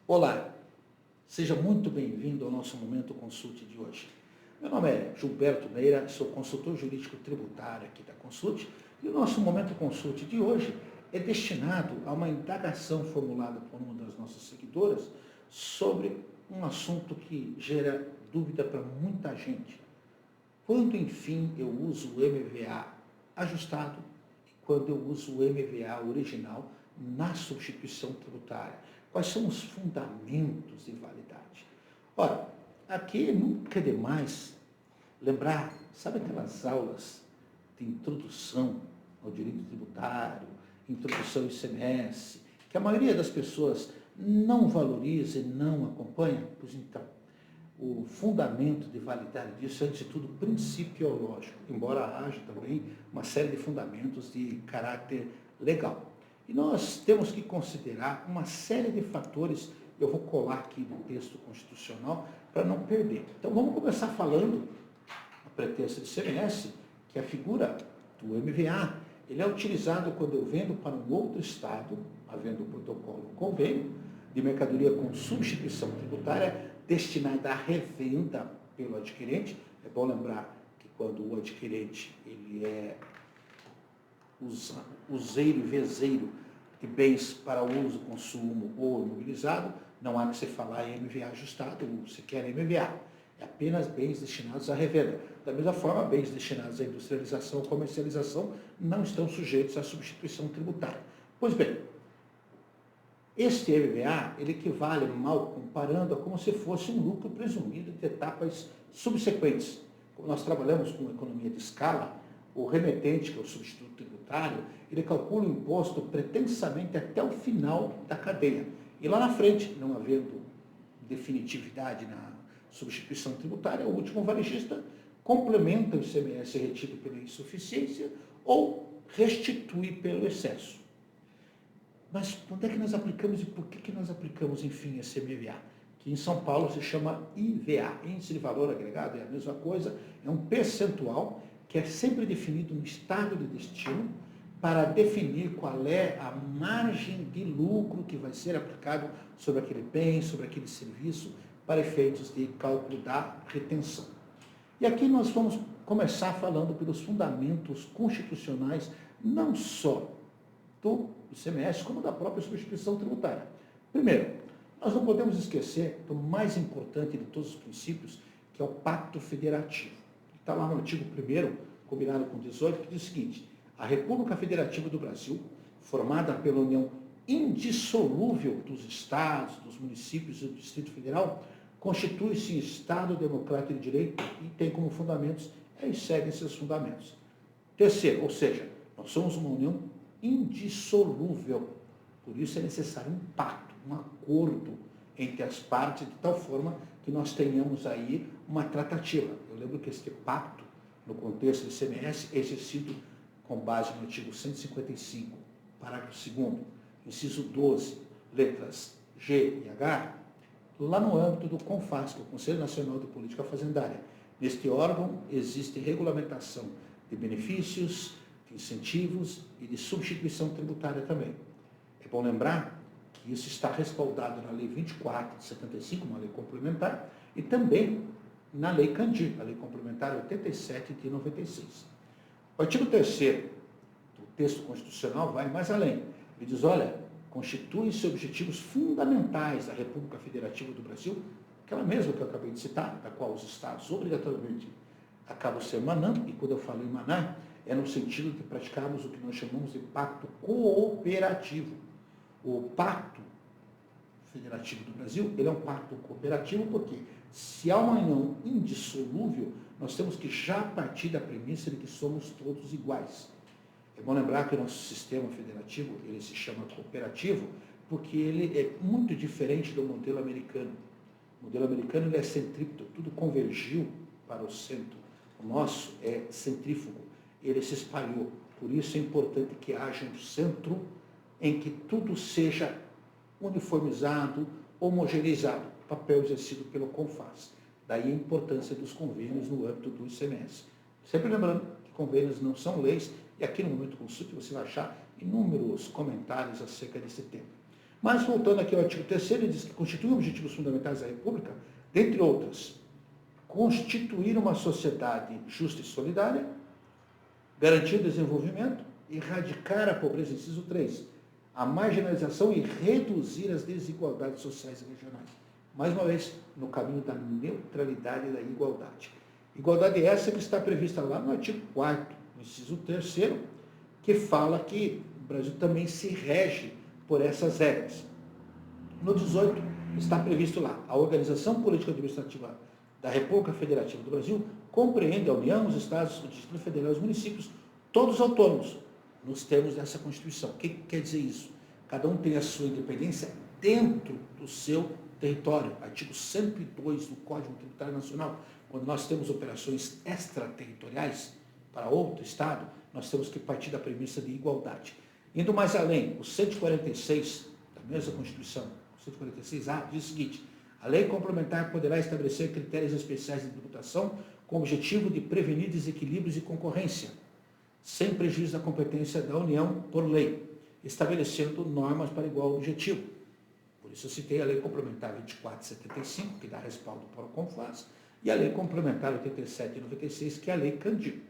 Olá, seja muito bem-vindo ao nosso Momento Consult de hoje. Meu nome é Gilberto Meira, sou consultor jurídico tributário aqui da Consult e o nosso Momento Consult de hoje é destinado a uma indagação formulada por uma das nossas seguidoras sobre um assunto que gera dúvida para muita gente. Quando, enfim, eu uso o MVA ajustado e quando eu uso o MVA original na substituição tributária? Quais são os fundamentos de validade? Ora, aqui nunca é demais lembrar, sabe aquelas aulas de introdução ao direito tributário, introdução ao ICMS, que a maioria das pessoas não valoriza e não acompanha? Pois então, o fundamento de validade disso é, antes de tudo, principiológico, embora haja também uma série de fundamentos de caráter legal. E nós temos que considerar uma série de fatores, eu vou colar aqui no texto constitucional para não perder. Então vamos começar falando, a pretexto de ICMS, que a figura do MVA, ele é utilizado quando eu vendo para um outro estado, havendo um protocolo convênio, de mercadoria com substituição tributária destinada à revenda pelo adquirente. É bom lembrar que quando o adquirente ele é useiro e vezeiro de bens para uso, consumo ou imobilizado, não há que se falar em MVA ajustado, ou sequer MVA. É apenas bens destinados à revenda. Da mesma forma, bens destinados à industrialização ou comercialização não estão sujeitos à substituição tributária. Pois bem, este MVA, ele equivale, mal comparando, a como se fosse um lucro presumido de etapas subsequentes. Como nós trabalhamos com economia de escala, o remetente, que é o substituto tributário, ele calcula o imposto pretensamente até o final da cadeia. E lá na frente, não havendo definitividade na substituição tributária, o último varejista complementa o ICMS retido pela insuficiência ou restitui pelo excesso. Mas onde é que nós aplicamos e por que nós aplicamos, enfim, esse MVA? Que em São Paulo se chama IVA, Índice de Valor Agregado, é a mesma coisa, é um percentual que é sempre definido no estado de destino para definir qual é a margem de lucro que vai ser aplicado sobre aquele bem, sobre aquele serviço, para efeitos de cálculo da retenção. E aqui nós vamos começar falando pelos fundamentos constitucionais, não só do ICMS, como da própria substituição tributária. Primeiro, nós não podemos esquecer do mais importante de todos os princípios, que é o Pacto Federativo. Está lá no artigo 1º, combinado com 18, que diz o seguinte: a República Federativa do Brasil, formada pela união indissolúvel dos estados, dos municípios e do Distrito Federal, constitui-se em Estado democrático de direito e tem como fundamentos, e segue esses fundamentos. Terceiro, ou seja, nós somos uma união indissolúvel. Por isso é necessário um pacto, um acordo entre as partes, de tal forma que nós tenhamos aí uma tratativa. Eu lembro que este pacto, no contexto do ICMS, é exercido com base no artigo 155, parágrafo 2º, inciso 12, letras G e H, lá no âmbito do CONFAS, que é o Conselho Nacional de Política Fazendária. Neste órgão existe regulamentação de benefícios, de incentivos e de substituição tributária também. É bom lembrar que isso está respaldado na Lei 24 de 75, uma lei complementar, e também na Lei Candir, a Lei Complementar 87 de 96. O artigo 3º do texto constitucional vai mais além. Ele diz, olha, constituem-se objetivos fundamentais da República Federativa do Brasil, aquela mesma que eu acabei de citar, da qual os estados obrigatoriamente acabam se emanando, e quando eu falo emanar, é no sentido de praticarmos o que nós chamamos de pacto cooperativo. O Pacto Federativo do Brasil, ele é um pacto cooperativo porque, se há uma união indissolúvel, nós temos que já partir da premissa de que somos todos iguais. É bom lembrar que o nosso sistema federativo, ele se chama cooperativo, porque ele é muito diferente do modelo americano. O modelo americano ele é centrípeto, tudo convergiu para o centro. O nosso é centrífugo, ele se espalhou. Por isso é importante que haja um centro em que tudo seja uniformizado, homogeneizado, papel exercido pelo CONFAS. Daí a importância dos convênios no âmbito do ICMS. Sempre lembrando que convênios não são leis, e aqui no Momento Consult você vai achar inúmeros comentários acerca desse tema. Mas, voltando aqui ao artigo 3º, ele diz que constitui objetivos fundamentais da República, dentre outras, constituir uma sociedade justa e solidária, garantir o desenvolvimento, erradicar a pobreza, inciso 3, a marginalização e reduzir as desigualdades sociais e regionais. Mais uma vez, no caminho da neutralidade e da igualdade. Igualdade essa que está prevista lá no artigo 4º, no inciso 3º, que fala que o Brasil também se rege por essas regras. No 18 está previsto lá, a organização política administrativa da República Federativa do Brasil compreende a União, os Estados, o Distrito Federal e os municípios, todos autônomos, nos termos dessa Constituição. O que quer dizer isso? Cada um tem a sua independência dentro do seu território. Artigo 102 do Código Tributário Nacional. Quando nós temos operações extraterritoriais para outro Estado, nós temos que partir da premissa de igualdade. Indo mais além, o 146 da mesma Constituição, o 146A, diz o seguinte: a lei complementar poderá estabelecer critérios especiais de tributação com o objetivo de prevenir desequilíbrios de concorrência, sem prejuízo da competência da União por lei, estabelecendo normas para igual objetivo. Por isso eu citei a Lei Complementar 2475, que dá respaldo para o CONFAS, e a Lei Complementar 87 e 96, que é a Lei Candir.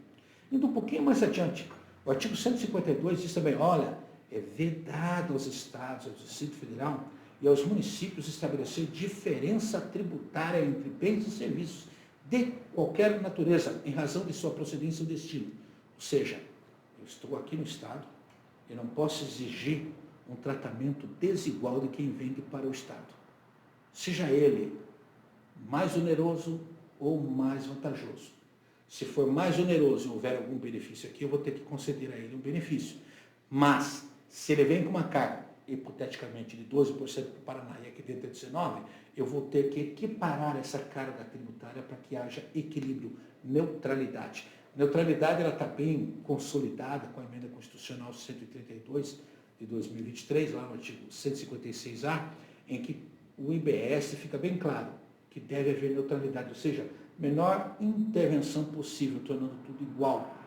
Indo um pouquinho mais adiante, o artigo 152 diz também, olha, é vedado aos estados, ao Distrito Federal e aos municípios estabelecer diferença tributária entre bens e serviços de qualquer natureza, em razão de sua procedência ou destino. Ou seja, eu estou aqui no Estado e não posso exigir um tratamento desigual de quem vende para o Estado. Seja ele mais oneroso ou mais vantajoso. Se for mais oneroso e houver algum benefício aqui, eu vou ter que conceder a ele um benefício. Mas, se ele vem com uma carga, hipoteticamente, de 12% para o Paraná e aqui dentro é 19%, eu vou ter que equiparar essa carga tributária para que haja equilíbrio, neutralidade. Neutralidade ela está bem consolidada com a emenda constitucional 132 de 2023, lá no artigo 156A, em que o IBS fica bem claro que deve haver neutralidade, ou seja, menor intervenção possível, tornando tudo igual.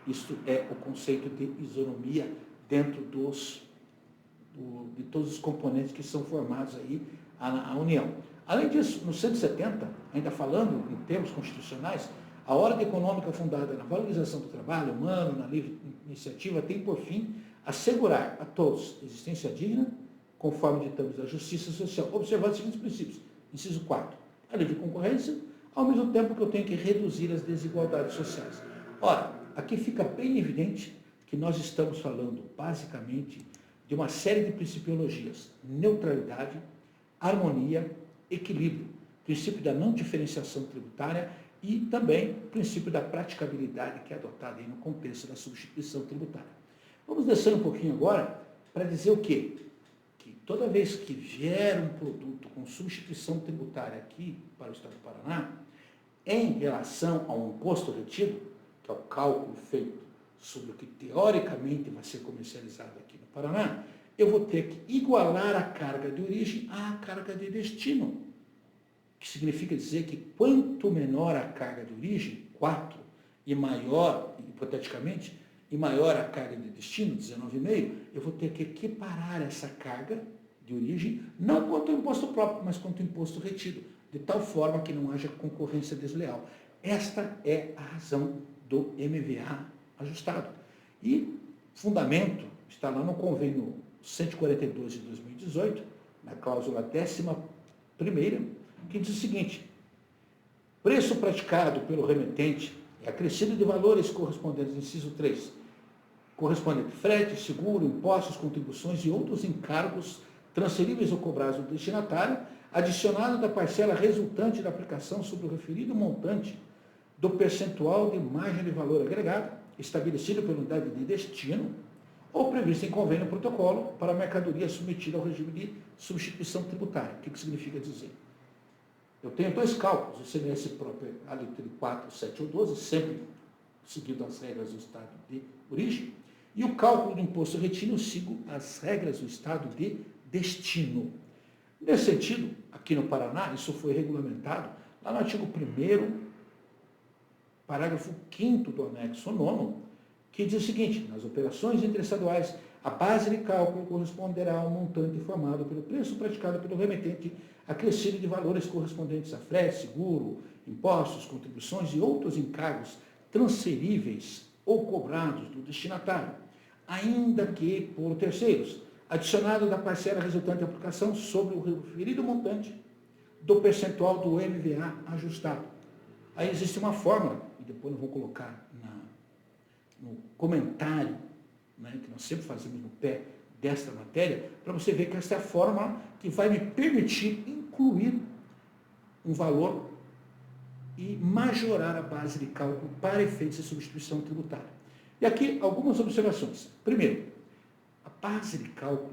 Isto é o conceito de isonomia dentro de todos os componentes que são formados aí a União. Além disso, no 170, ainda falando em termos constitucionais, a ordem econômica fundada na valorização do trabalho humano, na livre iniciativa, tem por fim assegurar a todos existência digna, conforme ditamos da justiça social, observando os seguintes princípios. Inciso 4, a livre concorrência, ao mesmo tempo que eu tenho que reduzir as desigualdades sociais. Ora, aqui fica bem evidente que nós estamos falando, basicamente, de uma série de principiologias: neutralidade, harmonia, equilíbrio, princípio da não diferenciação tributária e também o princípio da praticabilidade que é adotado aí no contexto da substituição tributária. Vamos descer um pouquinho agora para dizer o quê? Que toda vez que vier um produto com substituição tributária aqui para o Estado do Paraná, em relação ao imposto retido, que é o cálculo feito sobre o que teoricamente vai ser comercializado aqui no Paraná, eu vou ter que igualar a carga de origem à carga de destino, que significa dizer que quanto menor a carga de origem, 4, e maior, hipoteticamente, e maior a carga de destino, 19,5, eu vou ter que equiparar essa carga de origem, não quanto ao imposto próprio, mas quanto ao imposto retido, de tal forma que não haja concorrência desleal. Esta é a razão do MVA ajustado. E fundamento está lá no convênio 142 de 2018, na cláusula 11ª, que diz o seguinte: preço praticado pelo remetente é acrescido de valores correspondentes, inciso 3, correspondente frete, seguro, impostos, contribuições e outros encargos transferíveis ou cobrados do destinatário, adicionado da parcela resultante da aplicação sobre o referido montante do percentual de margem de valor agregado, estabelecido pela unidade de destino, ou previsto em convênio ou protocolo para a mercadoria submetida ao regime de substituição tributária. O que significa dizer? Eu tenho dois cálculos, o ICMS próprio, a letra 4, 7 ou 12, sempre seguindo as regras do estado de origem, e o cálculo do imposto retido, eu sigo as regras do estado de destino. Nesse sentido, aqui no Paraná, isso foi regulamentado lá no artigo 1º, parágrafo 5º do anexo 9º, que diz o seguinte: nas operações interestaduais, A base de cálculo corresponderá ao montante formado pelo preço praticado pelo remetente, acrescido de valores correspondentes a frete, seguro, impostos, contribuições e outros encargos transferíveis ou cobrados do destinatário, ainda que por terceiros, adicionado da parcela resultante da aplicação sobre o referido montante do percentual do MVA ajustado. Aí existe uma fórmula, e depois eu vou colocar no comentário, né, que nós sempre fazemos no pé desta matéria, para você ver que essa é a fórmula que vai me permitir incluir um valor e majorar a base de cálculo para efeitos de substituição tributária. E aqui algumas observações. Primeiro, a base de cálculo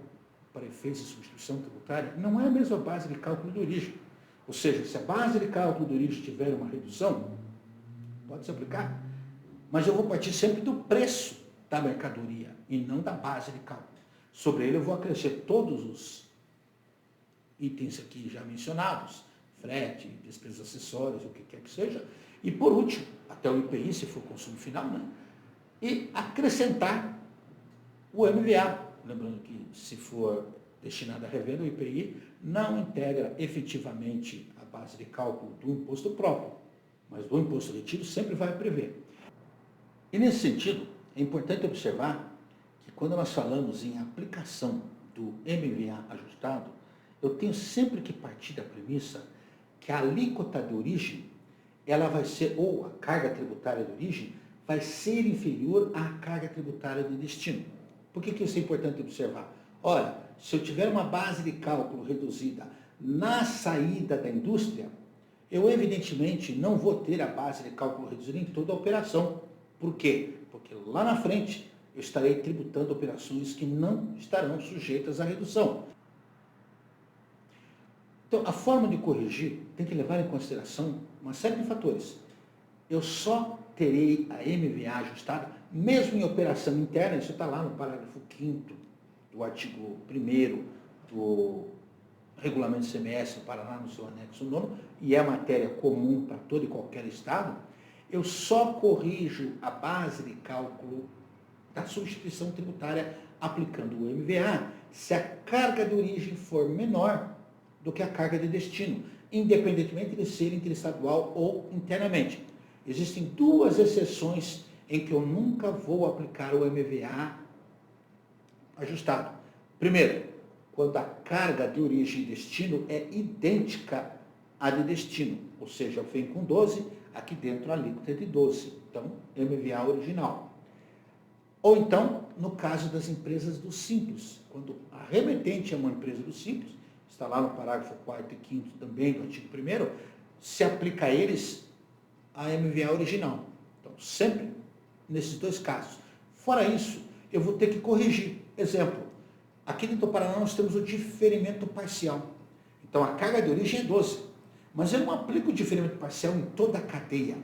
para efeitos de substituição tributária não é a mesma base de cálculo de origem. Ou seja, se a base de cálculo de origem tiver uma redução, pode se aplicar, mas eu vou partir sempre do preço da mercadoria e não da base de cálculo. Sobre ele eu vou acrescer todos os itens aqui já mencionados, frete, despesas acessórias, o que quer que seja, e por último, até o IPI, se for consumo final, né? E acrescentar o MVA. Lembrando que se for destinado à revenda, o IPI não integra efetivamente a base de cálculo do imposto próprio, mas do imposto retido sempre vai prever. E nesse sentido, é importante observar que quando nós falamos em aplicação do MVA ajustado, eu tenho sempre que partir da premissa que a alíquota de origem, ela vai ser, ou a carga tributária de origem, vai ser inferior à carga tributária de destino. Por que isso é importante observar? Olha, se eu tiver uma base de cálculo reduzida na saída da indústria, eu evidentemente não vou ter a base de cálculo reduzida em toda a operação. Por quê? Porque lá na frente eu estarei tributando operações que não estarão sujeitas à redução. Então, a forma de corrigir tem que levar em consideração uma série de fatores. Eu só terei a MVA ajustada, mesmo em operação interna, isso está lá no parágrafo 5º do artigo 1º do Regulamento do CMS do Paraná, no seu anexo 9º, e é matéria comum para todo e qualquer estado, eu só corrijo a base de cálculo da substituição tributária aplicando o MVA se a carga de origem for menor do que a carga de destino, independentemente de ser interestadual ou internamente. Existem duas exceções em que eu nunca vou aplicar o MVA ajustado. Primeiro, quando a carga de origem e destino é idêntica à de destino, ou seja, vem com 12, aqui dentro a alíquota é de 12, então MVA original. Ou então, no caso das empresas do Simples, quando a remetente é uma empresa do Simples, está lá no parágrafo 4º e 5º também do artigo 1º, se aplica a eles a MVA original. Então, sempre nesses dois casos. Fora isso, eu vou ter que corrigir. Exemplo, aqui no Paraná nós temos o diferimento parcial. Então, a carga de origem é 12, mas eu não aplico o diferimento parcial em toda a cadeia.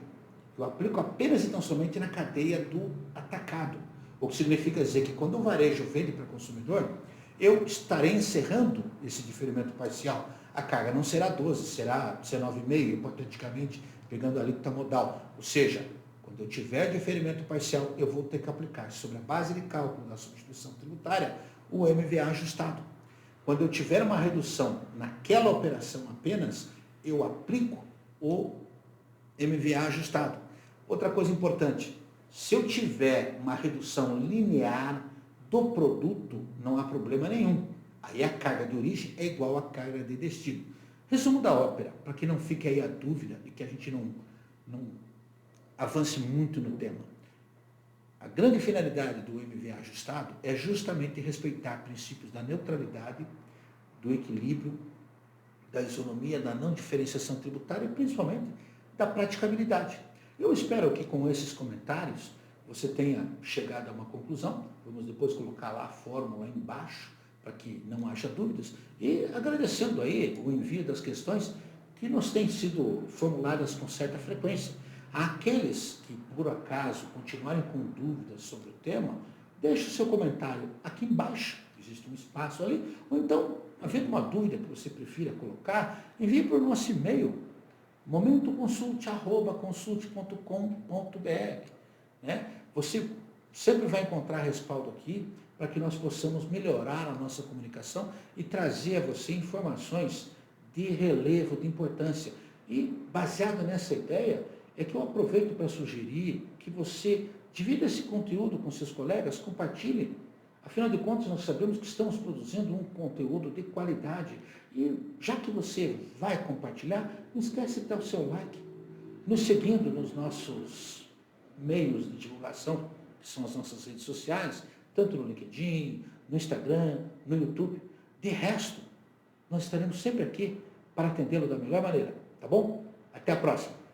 Eu aplico apenas e tão somente na cadeia do atacado. O que significa dizer que quando o varejo vende para o consumidor, eu estarei encerrando esse diferimento parcial. A carga não será 12, será 19,5, hipoteticamente, pegando a alíquota modal. Ou seja, quando eu tiver diferimento parcial, eu vou ter que aplicar sobre a base de cálculo da substituição tributária o MVA ajustado. Quando eu tiver uma redução naquela operação apenas, eu aplico o MVA ajustado. Outra coisa importante, se eu tiver uma redução linear do produto, não há problema nenhum. Aí a carga de origem é igual à carga de destino. Resumo da ópera, para que não fique aí a dúvida e que a gente não avance muito no tema. A grande finalidade do MVA ajustado é justamente respeitar princípios da neutralidade, do equilíbrio, da isonomia, da não diferenciação tributária e principalmente da praticabilidade. Eu espero que com esses comentários você tenha chegado a uma conclusão. Vamos depois colocar lá a fórmula embaixo para que não haja dúvidas. E agradecendo aí o envio das questões que nos têm sido formuladas com certa frequência. Aqueles que, por acaso, continuarem com dúvidas sobre o tema, deixe o seu comentário aqui embaixo, existe um espaço ali, ou então, havendo uma dúvida que você prefira colocar, envie por nosso e-mail, momentoconsulte@consulte.com.br. Né? Você sempre vai encontrar respaldo aqui para que nós possamos melhorar a nossa comunicação e trazer a você informações de relevo, de importância. E, baseado nessa ideia, é que eu aproveito para sugerir que você divida esse conteúdo com seus colegas, compartilhe. Afinal de contas, nós sabemos que estamos produzindo um conteúdo de qualidade. E já que você vai compartilhar, não esquece de dar o seu like, nos seguindo nos nossos meios de divulgação, que são as nossas redes sociais, tanto no LinkedIn, no Instagram, no YouTube. De resto, nós estaremos sempre aqui para atendê-lo da melhor maneira, tá bom? Até a próxima!